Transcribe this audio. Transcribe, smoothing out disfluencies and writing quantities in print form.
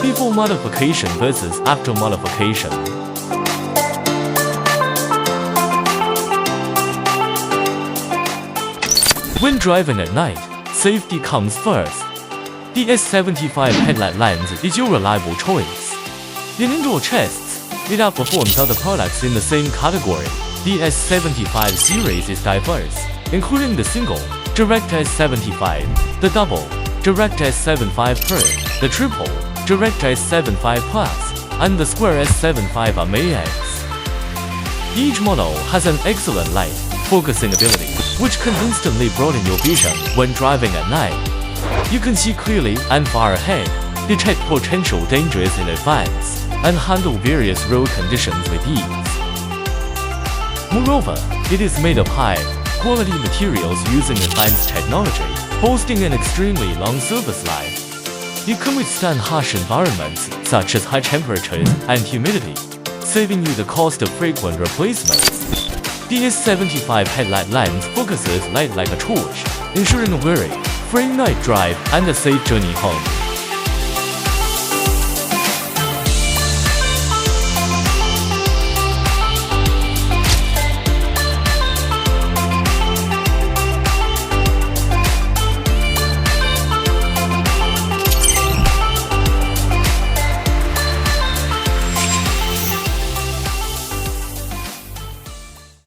Before modification versus after modification. When driving at night, safety comes first. The S75 headlight lens is your reliable choice. In indoor chests, it outperforms other products in the same category. The S75 series is diverse, including the single, Direct S75, the double, Direct S75 Pro, the triple, Direct S75 Plus, and the square S75 AX. Each model has an excellent light focusing ability, which can instantly broaden your vision when driving at night. You can see clearly and far ahead, detect potential dangers in advance, and handle various road conditions with ease. Moreover, it is made of high-quality materials using advanced technology, boasting an extremely long service life. It can withstand harsh environments such as high temperatures and humidity, saving you the cost of frequent replacements. The S75 headlight lens focuses light like a torch, ensuring a very free night drive and a safe journey home.